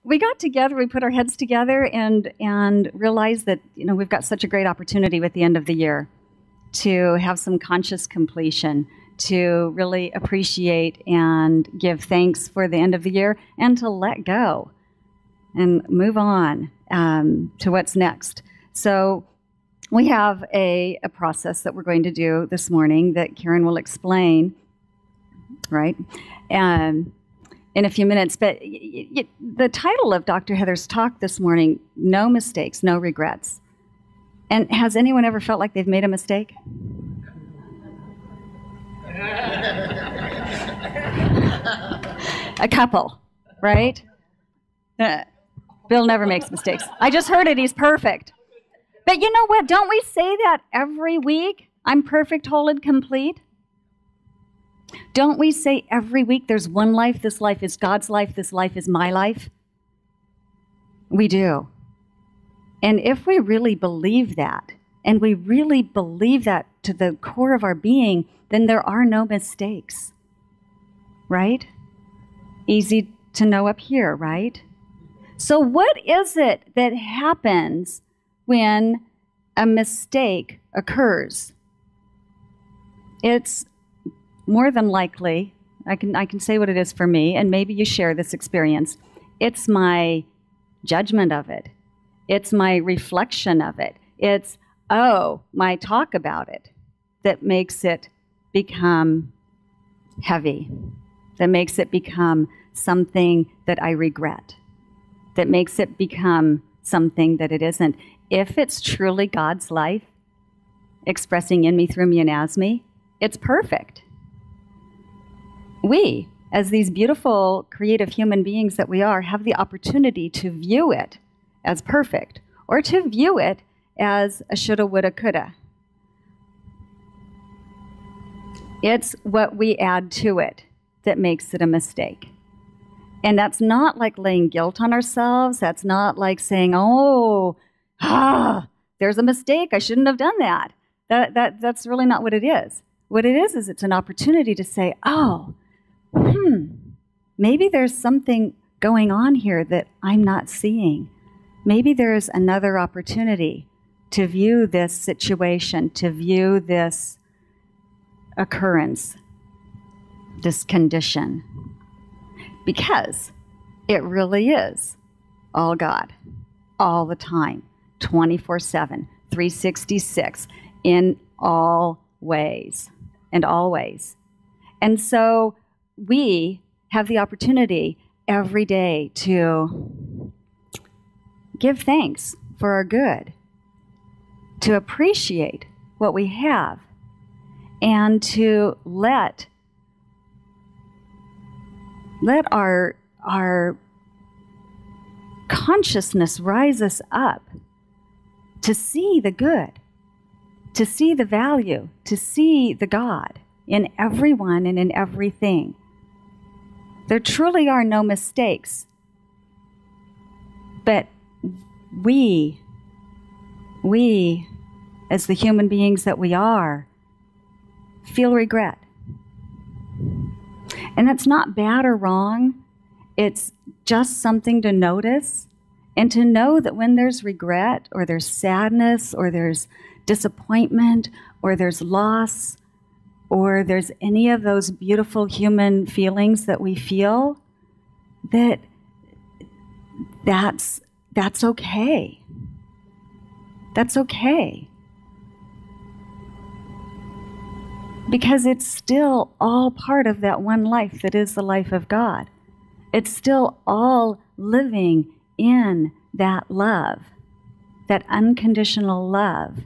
we got together, we put our heads together and realized that, we've got such a great opportunity at the end of the year to have some conscious completion, to really appreciate and give thanks for the end of the year, and to let go and move on to what's next. So we have a process that we're going to do this morning that Karyn will explain, right, in a few minutes. But the title of Dr. Heather's talk this morning, No Mistakes, No Regrets. And has anyone ever felt like they've made a mistake? A couple, right? Bill never makes mistakes. I just heard it. He's perfect. But you know what? Don't we say that every week? I'm perfect, whole, and complete. Don't we say every week there's one life? This life is God's life. This life is my life. We do. And if we really believe that, and we really believe that to the core of our being, then there are no mistakes, right? Easy to know up here, right? So what is it that happens when a mistake occurs? It's more than likely, I can say what it is for me, and maybe you share this experience. It's my judgment of it. It's my reflection of it. It's, my talk about it that makes it become heavy, that makes it become something that I regret, that makes it become something that it isn't. If it's truly God's life expressing in me, through me, and as me, it's perfect. We, as these beautiful, creative human beings that we are, have the opportunity to view it as perfect, or to view it as a shoulda, woulda, coulda. It's what we add to it that makes it a mistake. And that's not like laying guilt on ourselves. That's not like saying, there's a mistake. I shouldn't have done that. That's really not what it is. What it is it's an opportunity to say, maybe there's something going on here that I'm not seeing. Maybe there's another opportunity to view this situation, to view this occurrence, this condition. Because it really is all God, all the time, 24/7, 366, in all ways and always. And so we have the opportunity every day to give thanks for our good, to appreciate what we have, and to let our consciousness rise us up to see the good, to see the value, to see the God in everyone and in everything. There truly are no mistakes, but we, as the human beings that we are, feel regret. And that's not bad or wrong. It's just something to notice and to know that when there's regret or there's sadness or there's disappointment or there's loss or there's any of those beautiful human feelings that we feel, that's okay. That's okay. Because it's still all part of that one life that is the life of God. It's still all living in that love, that unconditional love,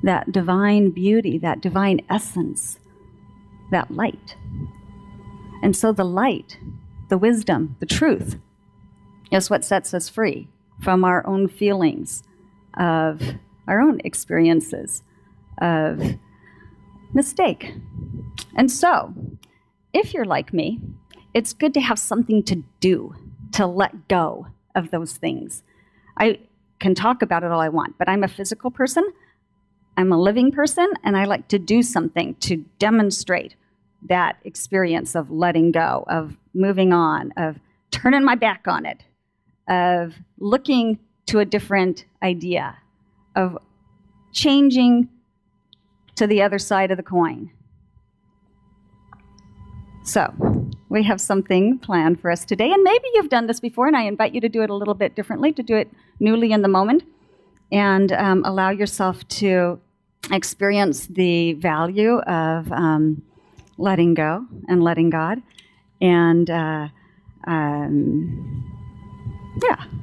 that divine beauty, that divine essence, that light. And so the light, the wisdom, the truth is what sets us free from our own feelings of our own experiences of mistake. And so, if you're like me, it's good to have something to do, to let go of those things. I can talk about it all I want, but I'm a physical person, I'm a living person, and I like to do something to demonstrate that experience of letting go, of moving on, of turning my back on it, of looking to a different idea, of changing to the other side of the coin. So we have something planned for us today, and maybe you've done this before, and I invite you to do it a little bit differently, to do it newly in the moment, and allow yourself to experience the value of letting go and letting God. And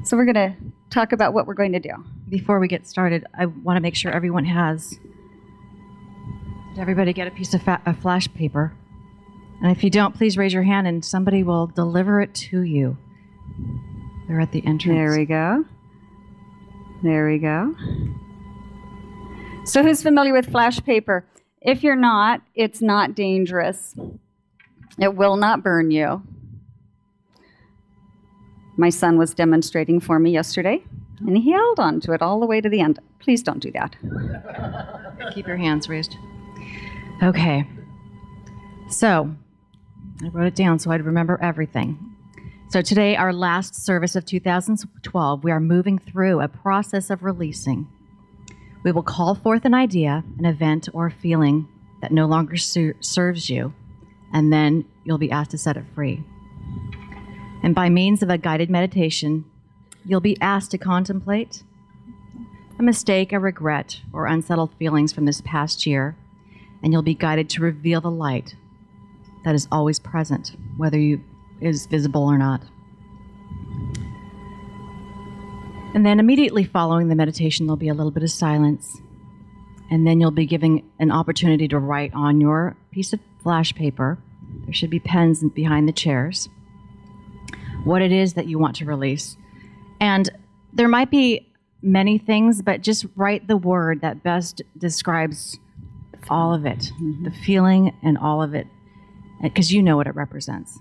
so we're going to talk about what we're going to do. Before we get started, I want to make sure everyone has. Did everybody get a piece of flash paper? And if you don't, please raise your hand and somebody will deliver it to you. They're at the entrance. There we go. There we go. So who's familiar with flash paper? If you're not, it's not dangerous. It will not burn you. My son was demonstrating for me yesterday, and he held on to it all the way to the end. Please don't do that. Keep your hands raised. Okay. So, I wrote it down so I'd remember everything. So today, our last service of 2012, we are moving through a process of releasing. We will call forth an idea, an event, or a feeling that no longer serves you, and then you'll be asked to set it free. And by means of a guided meditation, you'll be asked to contemplate a mistake, a regret, or unsettled feelings from this past year, and you'll be guided to reveal the light that is always present, whether it is visible or not. And then immediately following the meditation, there'll be a little bit of silence, and then you'll be given an opportunity to write on your piece of flash paper. There should be pens behind the chairs. What it is that you want to release. And there might be many things, but just write the word that best describes all of it, the feeling and all of it, because you know what it represents.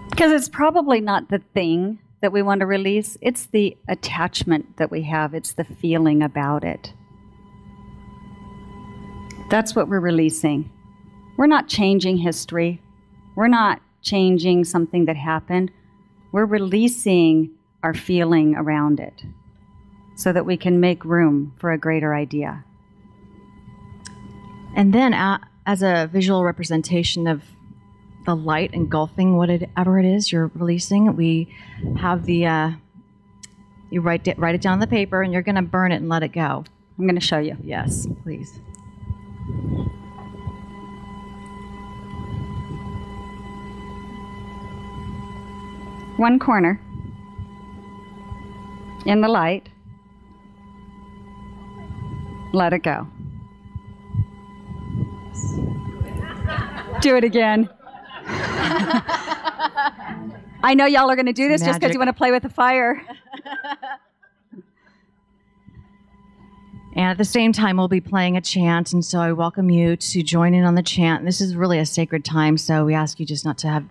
Because it's probably not the thing that we want to release, it's the attachment that we have, it's the feeling about it. That's what we're releasing. We're not changing history. We're not changing something that happened. We're releasing our feeling around it so that we can make room for a greater idea. And then as a visual representation of the light engulfing whatever it is you're releasing, we have the, you write it down on the paper and you're going to burn it and let it go. I'm going to show you. Yes, please. One corner in the light. Let it go. Do it again. I know y'all are going to do this just because you want to play with the fire. And at the same time, we'll be playing a chant, and so I welcome you to join in on the chant. This is really a sacred time, so we ask you just not to have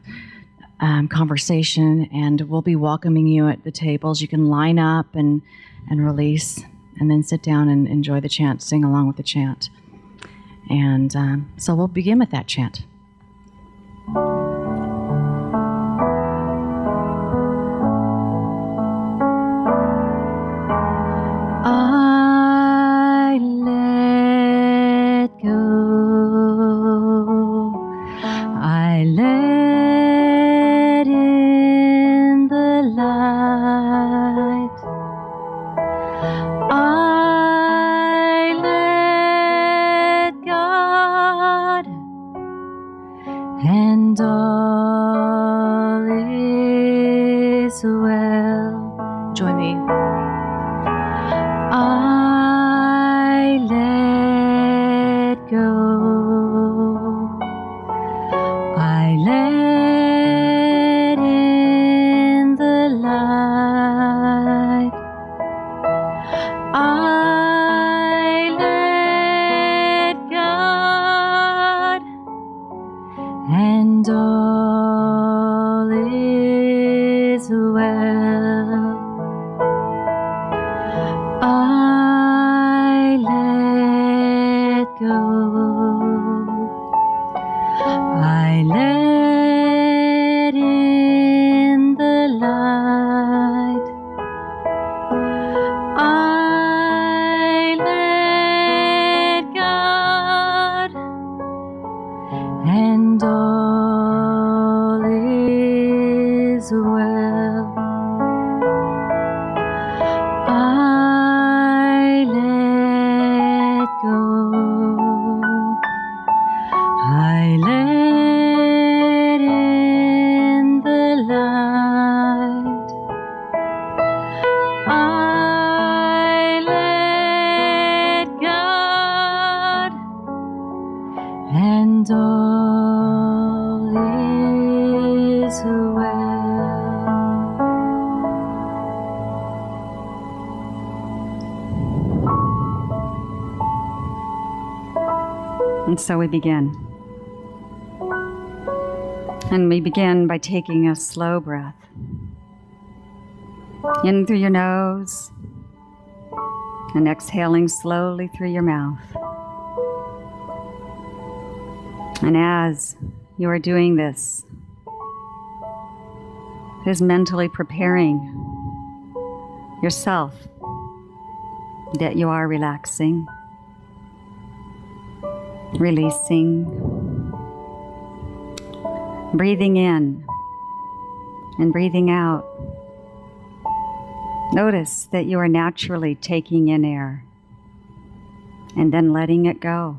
conversation, and we'll be welcoming you at the tables. You can line up and release, and then sit down and enjoy the chant, sing along with the chant. And so we'll begin with that chant. I let go. I let in the light. I let God, and all is well. Join me. I let go. I let in the light. I let God, and all is well. I let go. is well. I let go. I let in the light. I let God, and all is well. And so we begin. And we begin by taking a slow breath. In through your nose, and exhaling slowly through your mouth. And as you are doing this, it is mentally preparing yourself that you are relaxing, releasing, breathing in and breathing out. Notice that you are naturally taking in air and then letting it go.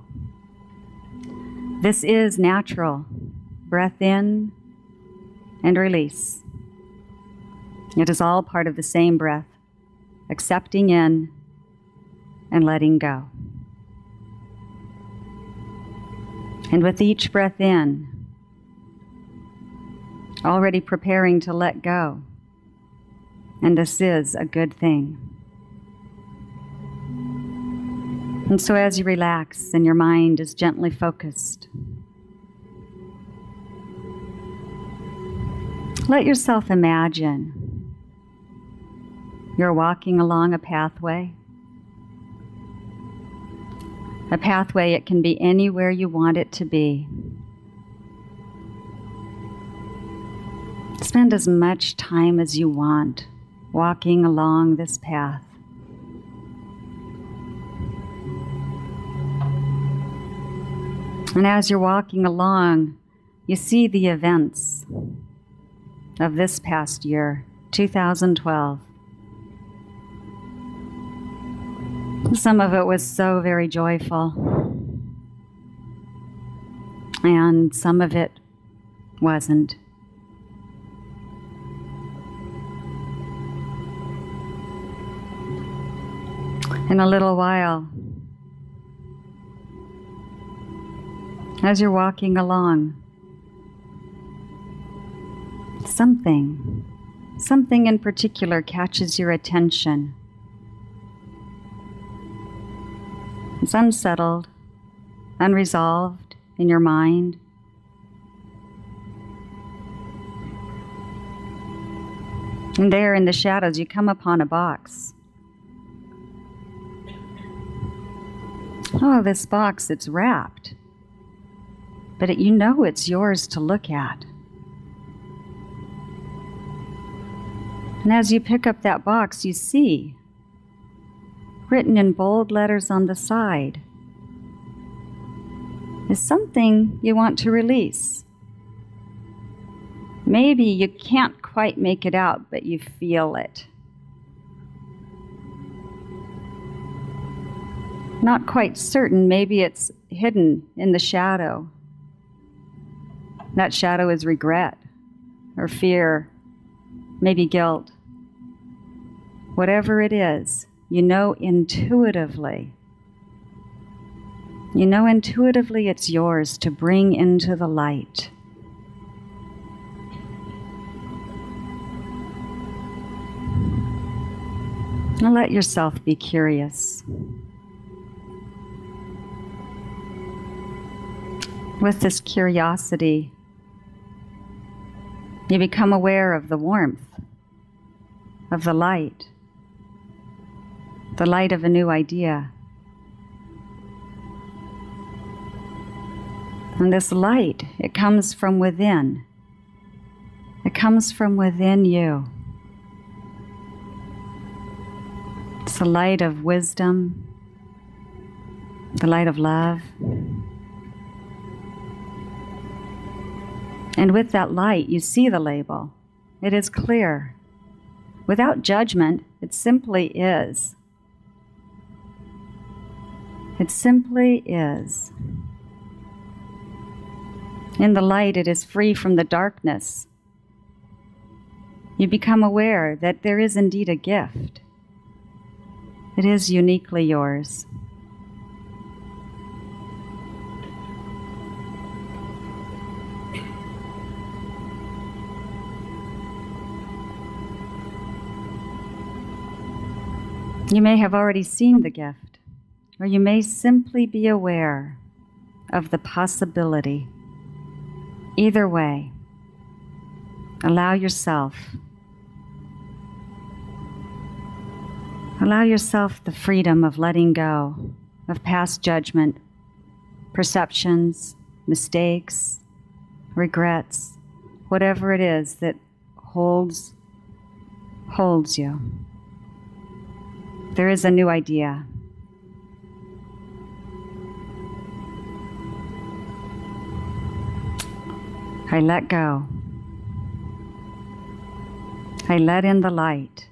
This is natural. Breath in and release. It is all part of the same breath, accepting in and letting go. And with each breath in, already preparing to let go. And this is a good thing. And so as you relax and your mind is gently focused, let yourself imagine you're walking along a pathway. A pathway, it can be anywhere you want it to be. Spend as much time as you want walking along this path. And as you're walking along, you see the events of this past year, 2012. Some of it was so very joyful, and some of it wasn't. In a little while, as you're walking along, something in particular catches your attention. It's unsettled, unresolved in your mind. And there in the shadows, you come upon a box. Oh, this box, it's wrapped. But you know it's yours to look at. And as you pick up that box, you see, written in bold letters on the side, is something you want to release. Maybe you can't quite make it out, but you feel it. Not quite certain, maybe it's hidden in the shadow. That shadow is regret or fear, maybe guilt. Whatever it is, you know intuitively it's yours to bring into the light. Now let yourself be curious. With this curiosity, you become aware of the warmth, of the light of a new idea. And this light, it comes from within. It comes from within you. It's the light of wisdom, the light of love. And with that light, you see the label. It is clear. Without judgment, it simply is. It simply is. In the light, it is free from the darkness. You become aware that there is indeed a gift. It is uniquely yours. You may have already seen the gift, or you may simply be aware of the possibility. Either way, allow yourself the freedom of letting go of past judgment, perceptions, mistakes, regrets, whatever it is that holds you. There is a new idea. I let go. I let in the light.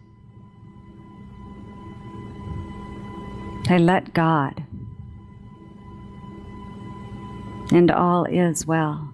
I let God. And all is well.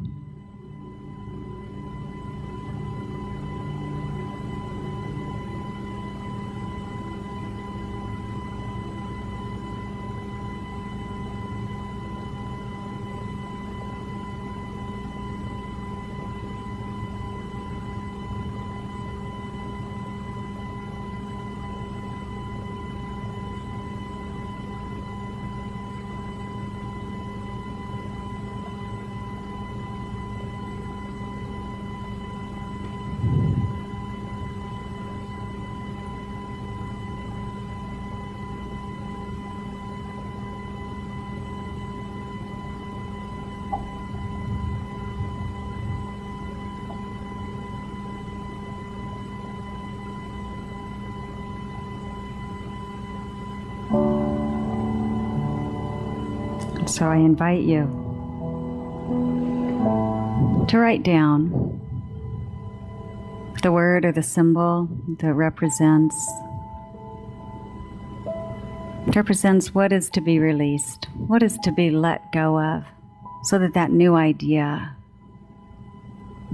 So I invite you to write down the word or the symbol that represents what is to be released, what is to be let go of, so that that new idea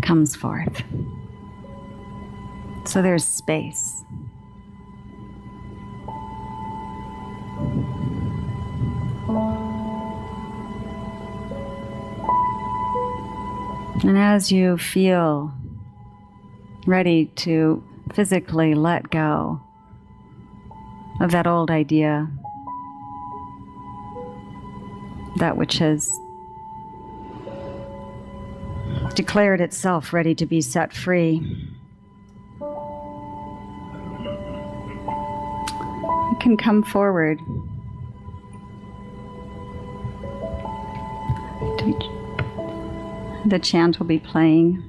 comes forth. So there's space. And as you feel ready to physically let go of that old idea, that which has declared itself ready to be set free, you can come forward. The chant will be playing.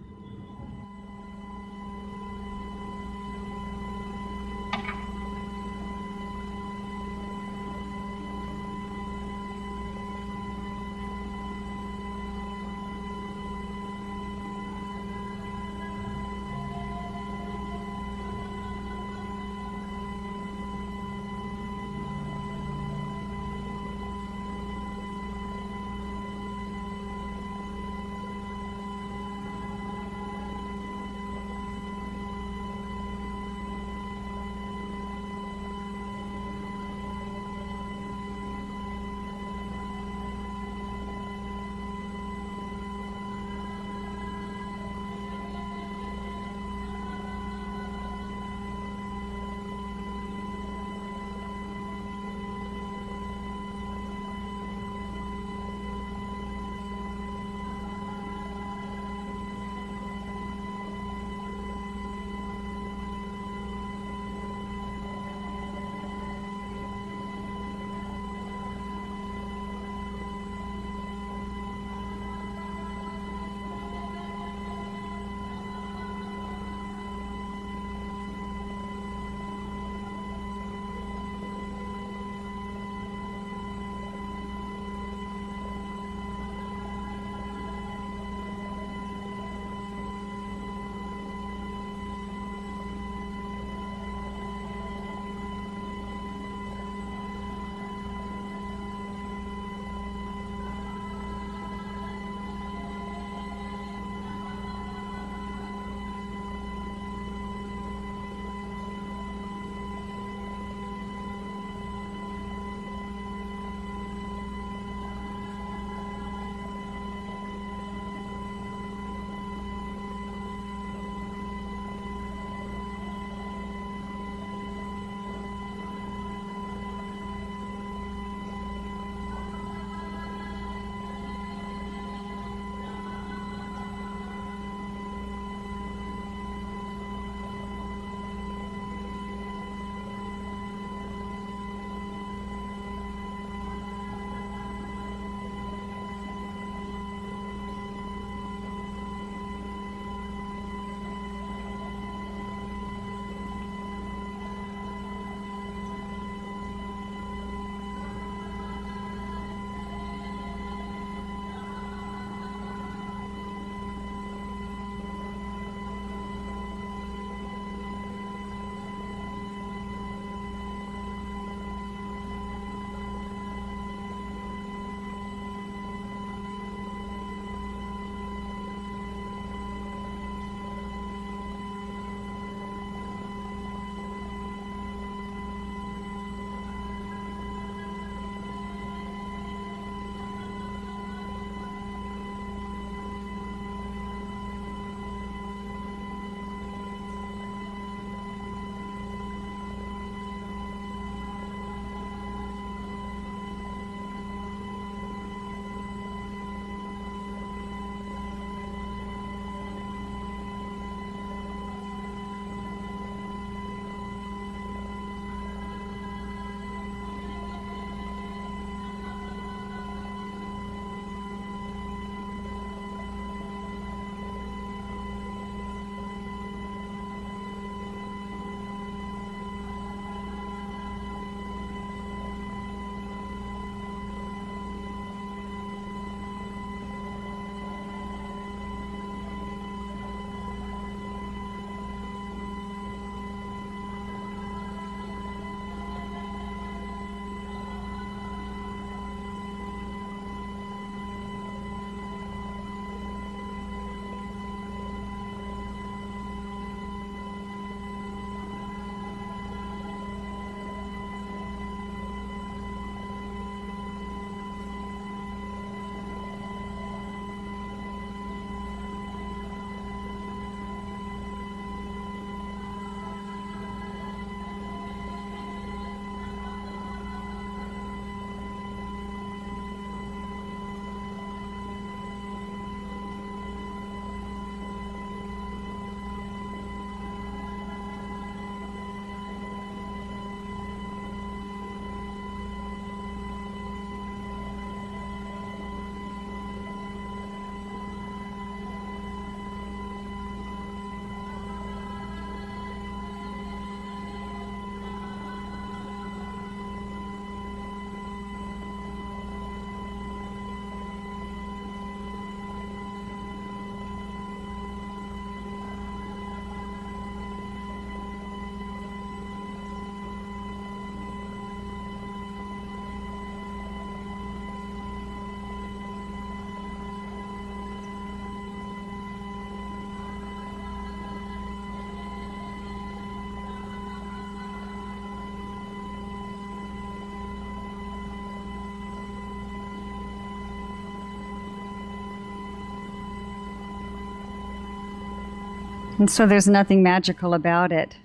And so there's nothing magical about it.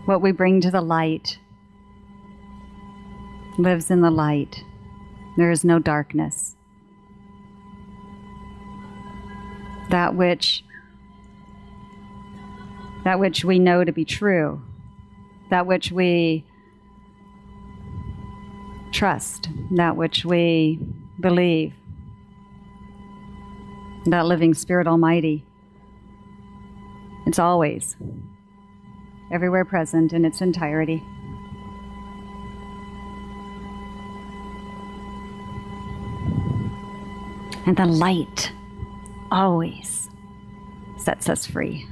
What we bring to the light lives in the light. There is no darkness. That which we know to be true, that which we trust, that which we believe, that living Spirit Almighty, it's always everywhere present in its entirety. And the light always sets us free.